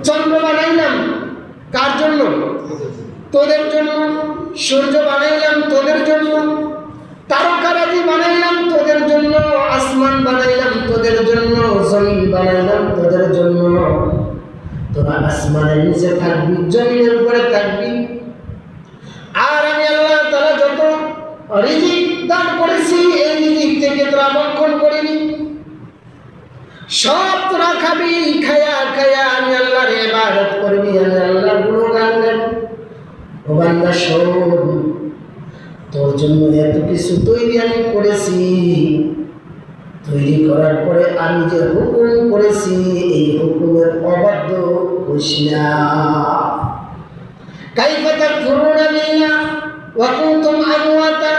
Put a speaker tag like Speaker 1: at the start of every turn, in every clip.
Speaker 1: চন্দ্র বানাইলাম কার জন্য? তোদের জন্য। সূর্য বানাইলাম তোদের জন্য, তারকারাজি বানাইলাম তোদের জন্য, আসমান বানাইলাম তোদের জন্য, জমিন বানাইলাম তোদের জন্য। তোরা আসমানের নিচে থাকবি, জমিনের উপরে থাকবি। আর আমি আল্লাহ তাআলা যত রিজিক দান করেছি এই রিজিক থেকে তোরা ভক্ষণ করিনি, সব তোরা খাবি। খায়া খায়া আমি আল্লাহর ইবাদত করবি, আমি আল্লাহর গুণগান গাইবি। ও বান্দা শোন, তোর জন্য এত কিছু তৈরি আমি করেছি। তৈরি করার পরে আমি যে হুকুম করেছি এই হুকুমের অবাধ্য হইস না। কাইফা তাকফুরুনা বিল্লাহ ওয়া কুনতুম আমওয়াতা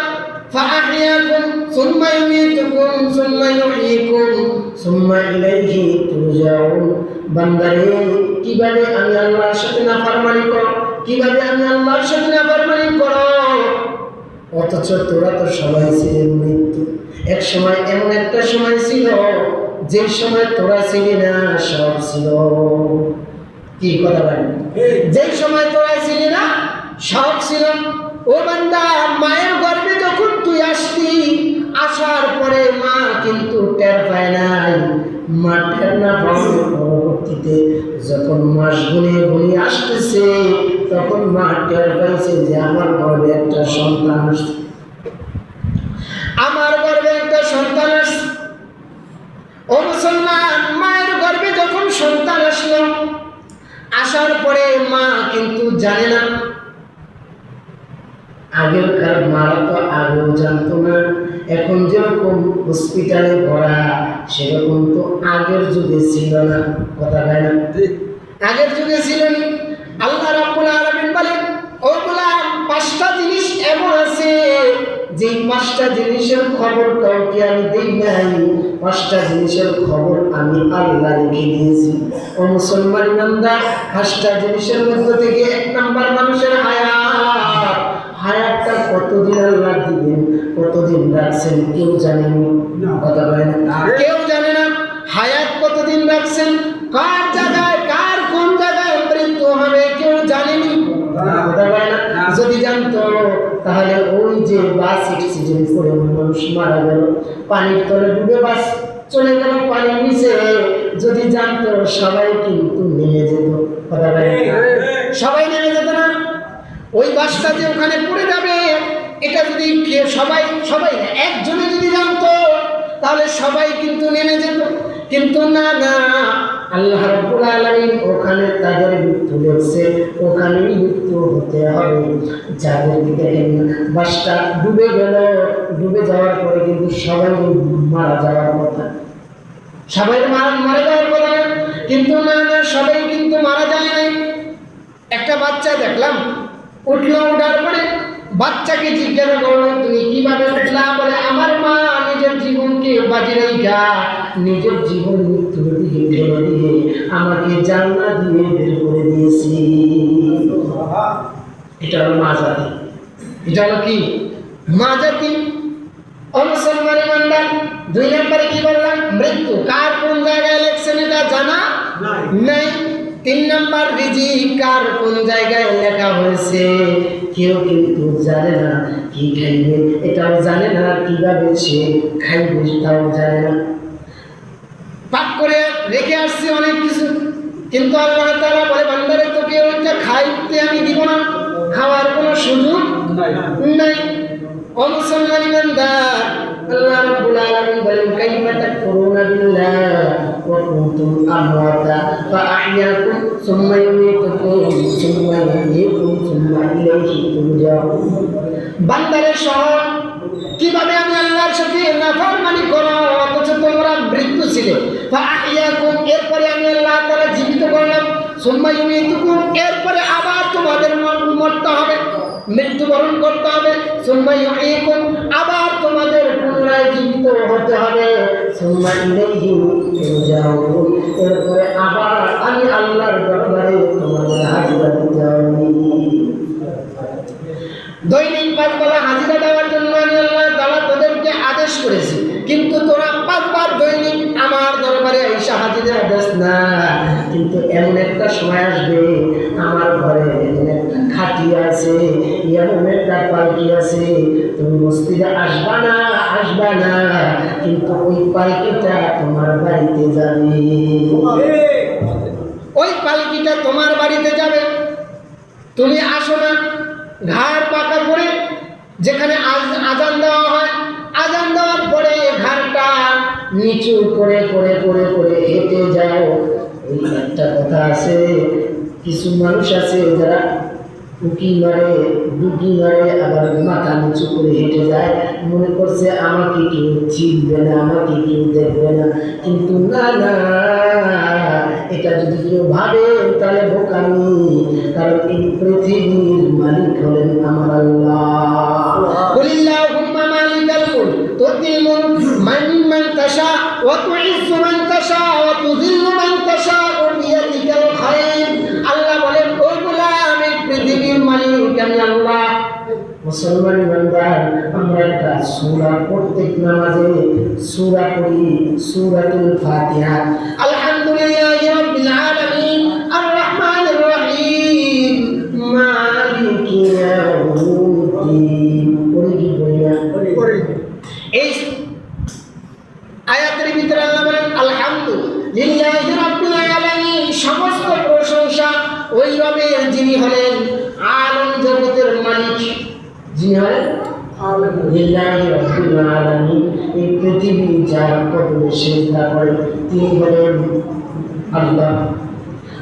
Speaker 1: ফাআহইয়াকুম সুম্মা ইউমীতুকুম সুম্মা ইউহয়ীকুম সুম্মা ইলাইহি তুরজাউন। বান্দারে, কিভাবে আমি আল্লাহর সাথে নাফরমানি করো, কিভাবে আমি আল্লাহর সাথে নাফরমানি করো, অথচ তোরা তো সবাই ছিলেন মৃত্যু। এক সময় এমন একটা সময় ছিল যে সময় তোরা ছিলি না, সব ছিল। কি কথা বলেন? যে সময় তোরা ছিলি না সব ছিল। ও বান্দা, মায়ের গর্ভে যখন তুই আসতি, আসার পরে মা কিন্তু টের পায় নাই। মা টের না পাওয়ার পরবর্তীতে যখন মাস গুনে গুনে আসতেছে, তখন মা টের পাইছে যে আমার গর্ভে একটা সন্তান আসছে, আমার গর্ভে একটা সন্তান আসছে। ও মুসলমান, মায়ের গর্ভে যখন সন্তান আসলো, আসার পরে মা কিন্তু জানে না। আগেরকার মারা তো আগেও জানতো না। এখন যেরকম হসপিটালে ভরা, সেরকম তো আগের যুগে ছিল না। কথা হয় না? আগের যুগে ছিল না। আল্লাহ রাব্বুল আলামিন বলেন, ও গোলাম, 5টা জিনিস এমন আছে যে 5টা জিনিসের খবর কাউকে আমি দেই নাই। 5টা জিনিসের খবর আমি আল্লাহ রেখে দিয়েছি। ও মুসলমান বান্দা, 5টা জিনিসের মধ্যে থেকে 1 নাম্বার মানুষের হায়াত। হায়াতটা কতদিন আল্লাহ দিবেন, কতদিন রাখছেন কেউ জানেনি। কথা বলে না, কেউ জানে না হায়াত কতদিন রাখছেন, কার জায়গায়, কার কোন জায়গায় মৃত্যু হবে কেউ জানেনি। কথা বলে না। যদি জানতো তাহলে ওই যে বাস অ্যাক্সিডেন্ট করে মানুষ মারা গেল, পানির তলে ডুবে বাস চলে গেল পানির নিচে, যদি জানতো সবাই কিন্তু নেমে যেত। কথা বলে না, সবাই নেমে যেত না। ওই বাসটা যে ওখানে পড়ে যাবে, এটা যদি সবাই সবাই না, একজনে যদি জানতো তাহলে সবাই কিন্তু নেমে যেত। কিন্তু না না, আল্লাহ রাব্বুল আলামিন ওখানে তাদের মৃত্যু লেখছে, ওখানেই মৃত্যু হতে হবে। যাদের দেখেন বাসটা ডুবে গেল, ডুবে যাওয়ার পরে কিন্তু সবাই মারা যাওয়ার কথা, সবাই মারা যাওয়ার কথা, কিন্তু না না, সবাই কিন্তু মারা যায় নাই। একটা বাচ্চা দেখলাম উঠলো, ওঠার পরে বাচ্চাকে জিজ্ঞাসা করলো, তুমি কিভাবে উঠলা? বলে, আমার মা নিজের জীবনকে বাজি রেখা, নিজের জীবন মৃত্যুর দিকে ঠেলে দিয়ে আমাকে জান্নাত দিয়ে বের করে দিয়েছি। এটা হলো মা জাতি। এটা হলো কি? মা জাতি। মুসলমান ইমানদার, 2 নম্বরে কি বললাম? মৃত্যু কার কোন জায়গায় লেখছেন এটা জানা নাই। 3 নম্বর, রিজিক কার কোন জায়গায় লেখা হয়েছে কেউ কিন্তু জানে না। কি খাইবে এটাও জানে না, কিভাবে সে খাইবে সেটাও জানে না। পাক করে রেখে আসছে অনেক কিছু, কিন্তু আল্লাহ তাআলা বলে, বান্দারে তোকে ওইটা খাইতে আমি দিব না, খাওয়ার কোনো সুযোগ নাই। ও মুসলমান ইমানদার, আল্লাহ রাব্বুল আলামিন বলেন, কাইফা তাকফুরুনা বিল্লাহ ওয়া কুনতুম আমওয়াতা ফাআহইয়াকুম সুম্মা ইউমীতুকুম সুম্মা ইউহয়ীকুম সুম্মা ইলাইহি তুরজাউন। বান্দারে শোন, কিভাবে আমি আল্লাহর সাথে নাফরমানি করো, অথচ তোমরা মৃত্যু ছিলে। ফাআহইয়াকুম, এরপরে আমি আল্লাহ তাআলা জীবিত করলাম। সুম্মা ইউমীতুকুম, এরপরে আবার তোমাদের মরতে হবে, মৃত্যুবরণ করতে হবে। সুম্মা ইউহয়ীকুম, আবার তোমাদের পুনরায় জীবিত হতে হবে। সুম্মা ইলাইহি তুরজাউন, এরপরে আবার আমি আল্লাহর দরবারে তোমাদের হাজিরা দিতে হবে। দৈনিক 5 বেলা হাজিরা দেওয়ার জন্য আমি আল্লাহ তাআলা তোদেরকে আদেশ করেছি, কিন্তু তোরা 5 বার দৈনিক আমার দরবারে এসে হাজিরা দেস না। কিন্তু এমন একটা একটা সময় আসবে আমার ঘরে একটা খাটি আছে, এমন একটা পালকি আছে, তুমি মসজিদে আসবা না, কিন্তু ওই পালকিটা তোমার বাড়িতে যাবে। ওই পালকিটা তোমার বাড়িতে যাবে, তুমি আসো না, ঘাড় পাকা করে যেখানে আজান দেওয়া হয়, আজান দেওয়ার পরে ঘাড়টা নিচু করে করে করে করে হেঁটে যাও। এই একটা কথা আছে, কিছু মানুষ আছে যারা উকি মারে, ডুকি মারে, আবার মাথা নিচু করে হেঁটে যায়, মনে করছে আমাকে কেউ চিনবে না, আমাকে কেউ দেখবে না। কিন্তু না না, এটা যদি কেউ ভাবে তাহলে বোকামি, কারণ এই পৃথিবীর মালিক হলেন আমার আল্লাহ। কুলিল্লাহুম্মা মালিকাল মুলক তুতিল মুলক মান তাশা ওয়া তুইজ্জু মান তাশা ওয়া তুযিল্লু মান তাশা বিয়াদিকাল খায়র। আল্লাহ বলেন, ও গোলাম, এই পৃথিবীর মালিক আমি আল্লাহ। মুসলমান বান্দার, আমরা একটা সূরা প্রত্যেক নামাজে সূরা পড়ি, সূরাতুল ফাতিহা। আলহামদুলিল্লাহি রাব্বিল আলামিন আর রহমানির রহিম মালিকি ইয়াউমিদ্দিন। পড়ি কি পড়ি না? পড়ি। এই আয়াতের ভিতরে আল্লাহ বলেন আলহামদুলিল্লাহি রাব্বিল আলামিন, সমস্ত প্রশংসা ওই রবের যিনি হলেন আলম জগতের মালিক, যিনি হলেন লিল্লাহি রাব্বিল আলামিন। এই পৃথিবী যার কদমে সিজদা করে তিনি হলেন আল্লাহ।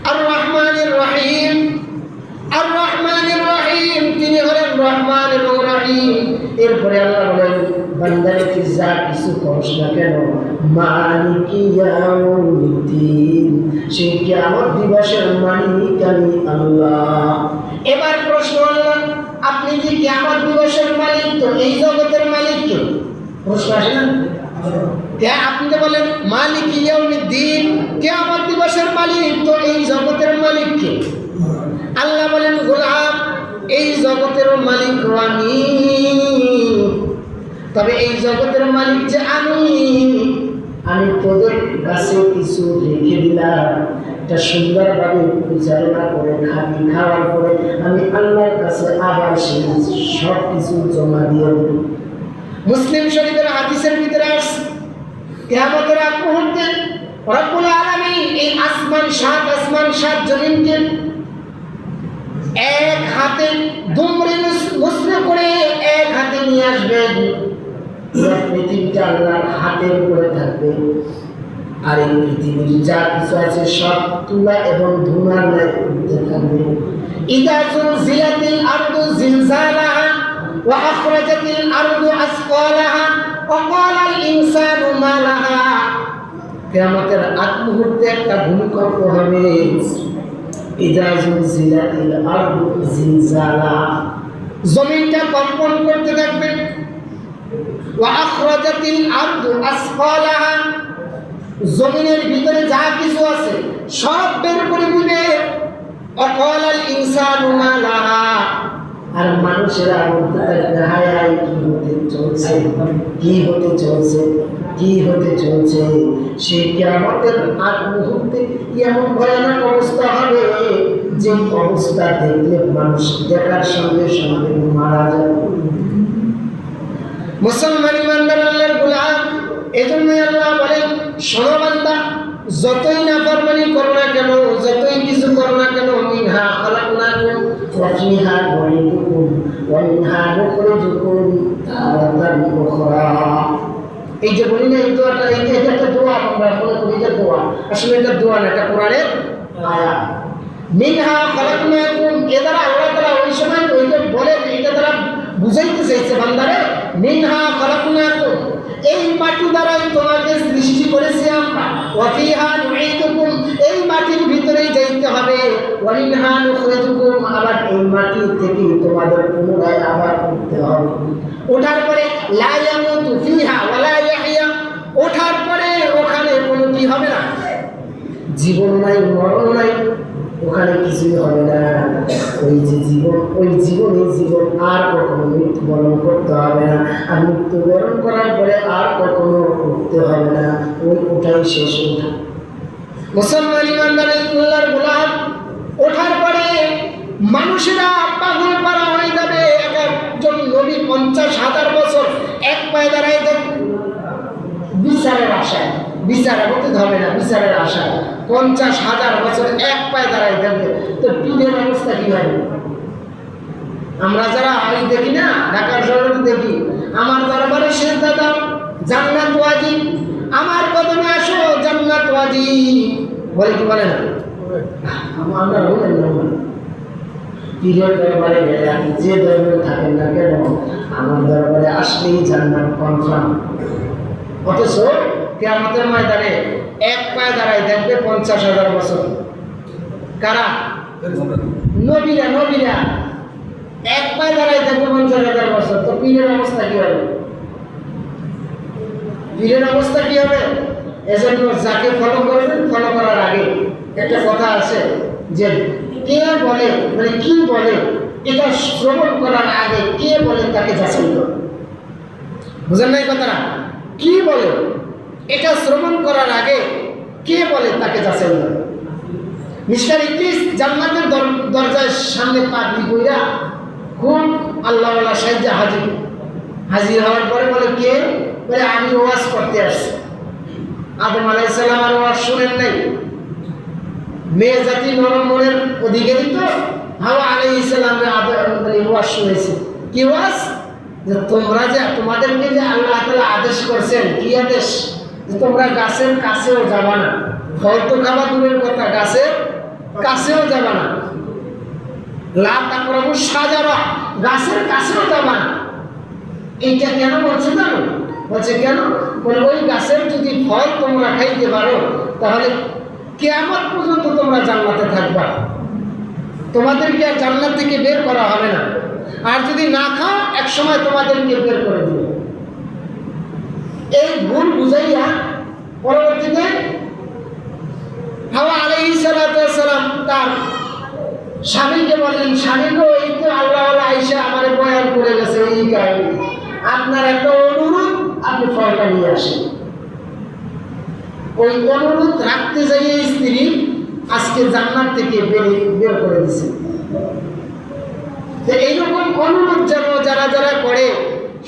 Speaker 1: আর রহমানির রহিম, আর রহমানির রহিম, তিনি হলেন রহমান এবং রহিম। এরপরে আল্লাহ বলেন, বান্দারে তুই যা কিছু করিস না কেন, মালিকি ইয়াউমিদ্দিন, সেই কিয়ামত দিবসের মালিক আমি আল্লাহ। এবার প্রশ্ন হলো, আপনি যে কিয়ামত দিবসের মালিক, তো এই জগতের মালিক কে? প্রশ্ন আসে না? আপনি তো বলেন মালিকি ইয়াউমিদ্দিন, কিয়ামত দিবসের মালিক, তো এই জগতের মালিক কে? আল্লাহ বলেন, গোলাম, এই জগতের মালিক আমি, তবে এই জগতের মালিক যে আমি তোদের কাছে কিছু রেখে দিলাম, এটা সুন্দরভাবে পরিচালনা করে খাবি, খাওয়ার পরে আমি আল্লাহর কাছে আবার সেই সব কিছু জমা দিয়ে দেব। মুসলিম শরীফের হাদিসের ভিতরে আসছে, কিয়ামতের আগ মুহূর্তে রব্বুল আলামিন এই সাত আসমান সাত জমিনকে এক হাতে দুমড়ে মুচড়ে করে এক হাতে নিয়ে আসবেন। পৃথিবীটা আল্লাহর হাতের উপরে থাকবে, আর এই পৃথিবীর যা কিছু আছে সব তুলা এবং ধুলার ন্যায় উঠতে থাকবে। ইদা জুলজিলাতিল আরদু জিলজালাহা ওয়া আখরাজাতিল আরদু আসকালাহা ওয়া ক্বালাল ইনসানু মা লাহা। কিয়ামতের আগ মুহূর্তে একটা ভূমিকম্প হবে। ইদা জুলজিলাতিল আরদু জিলজালাহা, জমিনটা কম্পন করতে থাকবে। ওয়া আখরাজাতিল আরদু আসকালাহা, জমিনের ভিতরে যা কিছু আছে সব বের করে দিবে। ওয়া ক্বালাল ইনসানু মা লাহা, আর মানুষেরা বলতে থাকবে, হায় হায়, কি হতে চলছে, কি হতে চলছে, কি হতে চলছে। সেই কিয়ামতের আগ মুহূর্তে এমন ভয়ানক অবস্থা হবে যে অবস্থা দেখলে মানুষ দেখার সঙ্গে সঙ্গে মারা যাবে। মুসলমান ইমানদার আল্লাহর গোলাম, এজন্যই আল্লাহ বলেন, শোনো বান্দা, যতই নাফরমানি করো না কেন, যতই কিছু করো না কেন, মিনহা খালাকনাকুম ওয়া ফিহা নুঈদুকুম ওয়া মিনহা নুখরিজুকুম তারাতান উখরা। এই যে বলি না, এই দোয়াটা, এটা একটা দোয়া, আমরা মনে করি এটা দোয়া, আসলে এটা দোয়া না, এটা কোরআনের আয়াত। মিনহা খালাকনাকুম, এ দ্বারা আল্লাহ তাআলা ওই সময় ওইটা বলে, এটা দ্বারা বুঝাইতে চাইছে বান্দারে, মিনহা খালাকনাকুম, এই মাটি দ্বারাই তোমাকে সৃষ্টি করেছি আমরা। ওয়া ফিহা নুঈদুকুম, এই মাটির ভিতরেই যাইতে হবে। ওয়া মিনহা নুখরিজুকুম, আবার এই মাটি থেকে তোমাদের পুনরায় আবার উঠতে হবে। ওঠার পরে লা ইয়ামুতু ফিহা ওয়া লা ইয়াহইয়া, ওঠার পরে ওখানে কোনো কি হবে না, জীবন নাই, মরণ নাই, ওখানে কিছুই হবে না। ওই যে জীবন, ওই জীবনে জীবন আর কখনো মৃত্যুবরণ করতে হবে না, আর মৃত্যুবরণ করার পরে আর কখনো উঠতে হবে না, ওই ওটাই শেষ ওঠা। মুসলমান ইমানদার আল্লাহর গোলাম, পায়ে দাঁড়াই দেন বিচারের আশায়, বিচারে বলতে হবে না, বিচারের আশায় 50,000 বছর এক পায়ে দাঁড়াই থাকবে, তো পীরের অবস্থা কি হবে? আমরা যারা আই দেখি না, ঢাকার শহরে দেখি, আমার দরবারে সেজদা দাও জান্নাত ওয়াজিব, আমার কদমে আসো জান্নাত ওয়াজিব, বলে কি বলে না? আমরা বলেন না, পীরের দরবারে গেলে আপনি যে দরবারে থাকেন না কেন, আমার দরবারে আসলেই জান্নাত কনফার্ম। অথচ কিয়ামতের ময়দানে এক পায়ে দাঁড়াই দেখবে 50,000 বছর। কারা? নবীরা। নবীরা এক পায়ে দাঁড়াই দেখবে 50,000 বছর। তো পীরের অবস্থা কি হবে? পীরের অবস্থা কি হবে? এজন্য যাকে ফলো করবেন, ফলো করার আগে একটা কথা আছে যে কে বলে, মানে কি বলে, এটা শ্রবণ করার আগে কে বলে তাকে যাচাই করো। বুঝেন নাই কথাটা? কি বলে এটা শ্রবণ করার আগে কে বলে তাকে যাচাই করো। মিস্টার ইদ্রিস জান্নাতের দরজার সামনে পা দিয়ে কইরা খুব আল্লাহওয়ালা সাহায্য হাজির হওয়ার পরে বলে কে? বলে আমি ওয়াজ করতে আসছি। আদম আলাইহিস সালামের ওয়াজ শুনেন নাই? মেয়ে জাতি নরম মনের অধিকারী তো, হাওয়া আলাইহিস সালামের ওয়াজ শুনেছে। কি ওয়াজ? যে তোমরা যে তোমাদেরকে যে আল্লাহ তাআলা আদেশ করছেন, কি আদেশ? যে তোমরা গাছের কাছেও যাবা না, ফল তো খাওয়া দূরের কথা, গাছের কাছেও যাবা না। লা তাকরাবু শাজারা, গাছের কাছেও যাবা না। এইটা কেন বলছে জানো? বলছে কেন? বলে ওই গাছের যদি ফল তোমরা খাইতে পারো তাহলে কিয়ামত পর্যন্ত তোমরা জান্নাতে থাকবা, তোমাদেরকে আর জান্নাত থেকে বের করা হবে না। আর যদি না খাও এক সময় তোমাদেরকে বের করে দিবে। এই ভুল বুঝাইয়া পরবর্তীতে হাওয়া আলাইহিস সালাম তার স্বামীকে বলেন, স্বামী গো, এই তো আল্লাহ আইসা আমার বয়ান করে গেছে এই কাহিনী, আপনার একটা অনুরোধ, আপনি ফলটা নিয়ে আসেন। ওই অনুরোধ রাখতে যাইয়ে স্ত্রী আজকে জান্নাত থেকে বের করে দিছে। এইরকম অনুরোধ যেন যারা যারা করে,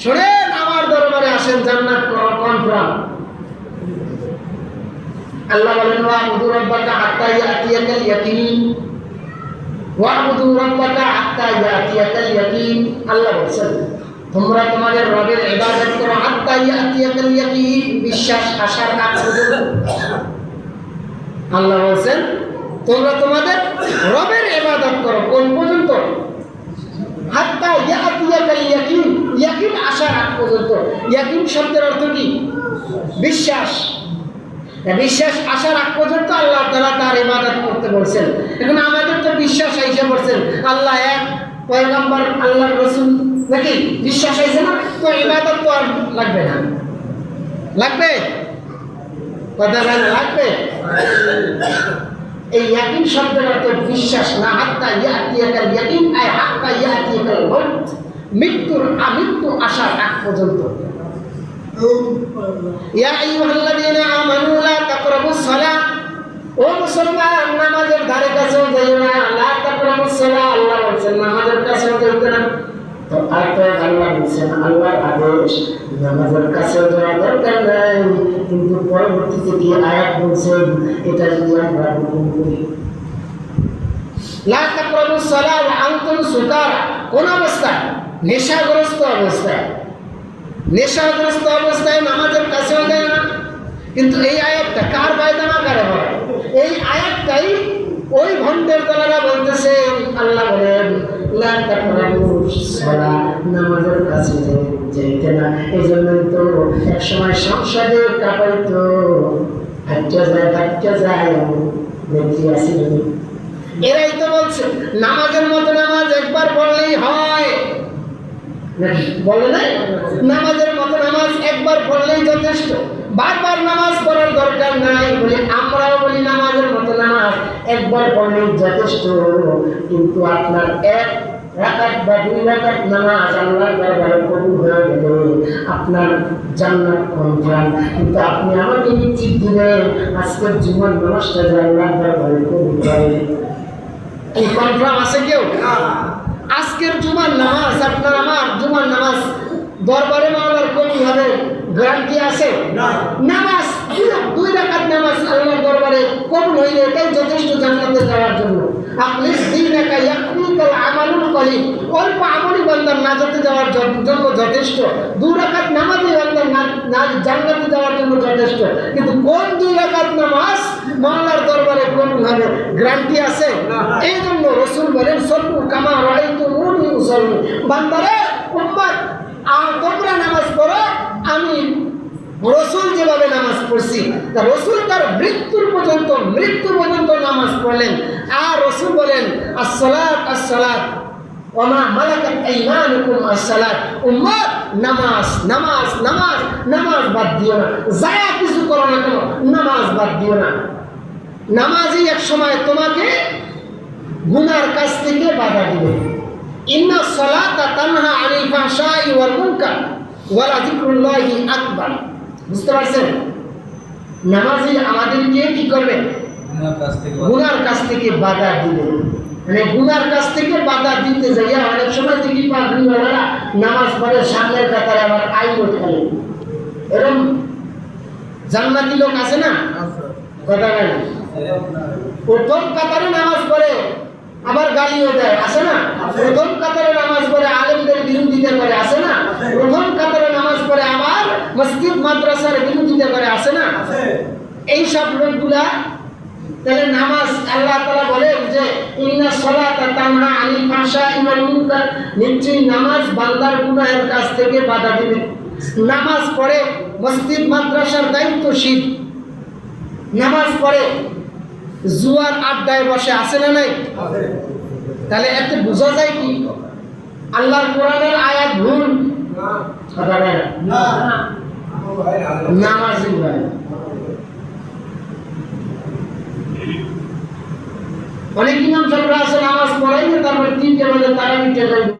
Speaker 1: শোনেন আমার দরবারে আসেন, জান্নাত কনফার্ম। আল্লাহ বলেন ওয়া'বুদু রাব্বাকা হাত্তা ইয়াতিয়াকাল ইয়াকিন, ওয়া'বুদু রাব্বাকা হাত্তা ইয়াতিয়াকাল ইয়াকিন। আল্লাহ বলেন তোমরা তোমাদের রবের ইবাদত করো হাত্তা ইয়াতিয়াকাল ইয়াকিন, বিশ্বাস আসার আগ পর্যন্ত। আল্লাহ বলেন তোমরা তোমাদের রবের ইবাদত করো কোন পর্যন্ত? হাত্তা ইয়াতিয়াকাল ইয়াকিন, ইয়াকিন আসার আগ পর্যন্ত। ইয়াকিন শব্দের অর্থ কি? বিশ্বাস। বিশ্বাস আসার আগ পর্যন্ত আল্লাহ তাআলা তার ইবাদত করতে বলছেন। এখন আমাদের তো বিশ্বাস আইসা বলছেন আল্লাহ এক, পয়গম্বর আল্লাহর রাসূল, নাকি বিশ্বাস আইছে না? তো ইবাদত তো আর লাগবে না। লাগবে? কথা বলেন, লাগবে? এই ইয়াকিন শব্দের অর্থ বিশ্বাস না। হাত্তা ইয়াতিয়াকাল ইয়াকিন আই হাত্তা ইয়াতিয়াকাল মউত, মৃত্যু আসার আগ পর্যন্ত। ইয়া আইয়ুহাল্লাযীনা আমানু লা তাকরাবুস সালাহ, ও মুসলমান নামাজের ধারে কাছেও যাইও না। লা তাকরাবুস সালাহ, আল্লাহ বলেন নামাজের কাছেও যাইতে না। তো আয়াতে আল্লাহ বলেন আল্লাহর আদেশ, নামাজের কাছেও যাওয়া দরকার নাই। কিন্তু পরবর্তীতে কি আয়াত বলছেন এটা যদি আমরা গ্রহণ করি, লা তাকরাবুস সালাহ ওয়া আনতুম সুকারা, কোন অবস্থায়? নেশাগ্রস্ত অবস্থায়। নেশাগ্রস্ত অবস্থায় নামাজের কাছেও যায় না। কিন্তু এই আয়াতটা কার বায়দানা কারে বলে? এই আয়াতটাই ওই ভণ্ডের দলেরা বলতেছে। আল্লাহ বলেন লা তাকরাবুস সালাহ, নামাজের কাছে যাইতে না। এই জন্যই তো এক সময় সংসদে কাঁপাইতো, ধাক্কা যায় দেখি আসি। এরাই তো বলছে নামাজের মতো নামাজ একবার পড়লেই হয়, বলে নাই? নামাজের মতো নামাজ একবার পড়লেই যথেষ্ট, বারবার নামাজ পড়ার দরকার নাই। বলি আমরাও বলি নামাজের মতো নামাজ একবার পড়লেই যথেষ্ট। কিন্তু আপনার এক রাকাত বা 2 রাকাত নামাজ আল্লাহর দরবারে কবুল হয়ে গেলে আপনার জান্নাত কনফার্ম। কিন্তু আপনি আমাকে নিশ্চিত দিবেন আজকের জীবন নামাজটা যে আল্লাহর দরবারে কবুল হয়, এই কনফার্ম আছে কেউ? আজকের জুমার নামাজ, আপনার আমার জুমার নামাজ দরবারে মাওলার কবুল হবে গ্যারান্টি আছে? নামাজ, দুই রাকাত নামাজ আল্লাহর দরবারে কবুল হইলে এটাই যথেষ্ট জান্নাতে যাওয়ার জন্য। আখলিস দীনাকা ইয়াকফিকাল আমালুল কলিল, অল্প আমলি বান্দার নাজাতে যাওয়ার জন্য যথেষ্ট। দুই রাকাত নামাজই বান্দার জান্নাতে যাওয়ার জন্য যথেষ্ট। কিন্তু কোন দুই রাকাত নামাজ মাওলার দরবারে কবুল হবে গ্যারান্টি আছে? এই জন্য রাসূল বলেন সাল্লু কামা রাআইতুমুনি উসাল্লি, বান্দারে উম্মত তোমরা নামাজ পড়ো আমি রাসূল যেভাবে নামাজ পড়ছি। তা রাসূল তার মৃত্যু পর্যন্ত নামাজ পড়লেন। আর রাসূল বলেন আসসালাত আসসালাত ওয়া মা মালাকাত আইমানুকুম আসসালাত, উম্মত নামাজ নামাজ নামাজ নামাজ বাদ দিও না, যা কিছু করো না কেন নামাজ বাদ দিও না। নামাজই এক সময় তোমাকে গুনার কাছ থেকে বাধা দিবে। ইন্না সালাতা তানহা আনিল ফাহশাই ওয়াল মুনকার ওয়া যিকরুল্লাহি আকবার। বুঝতে পারছেন? নামাজই আমাদেরকে কি করবে? গুনার কাছ থেকে বাধা দিবে। মানে গুনার কাছ থেকে বাধা দিতে যাইয়া অনেক সময় দেখি পাগড়িওয়ালারা নামাজ পড়ে সামনের কাতারে আবার আইনও খেলে। এরকম জান্নাতি লোক আছে না? কথা বলেন, প্রথম কাতারে নামাজ পড়ে আবার গালিও দেয়, আছে না? প্রথম কাতারে নামাজ পড়ে আলেমদের বিরোধিতা করে, আছে না? প্রথম কাতারে নামাজ পড়ে আবার মসজিদ মাদ্রাসার বিরোধিতা করে, আছে না? এই সব লোকগুলা তাহলে নামাজ আল্লাহ তাআলা বলেন যে ইন্না সালাতা তানহা আনিল ফাহশাই ওয়াল মুনকার, নিশ্চয়ই নামাজ বান্দার গুনাহের কাছ থেকে বাধা দিবে। নামাজ পড়ে মসজিদ মাদ্রাসার দায়িত্বশীল, নামাজ পড়ে জুয়ার আড্ডায় বসে, আছে না নাই? তাহলে এতে বোঝা যায় কি আল্লাহর কোরআনের আয়াত ভুল? নামাজি ভাই অনেক ইমাম সাহেবরা আছে নামাজ পড়াই না, তারপর 3টে বাজে তারাবিতে যাবে।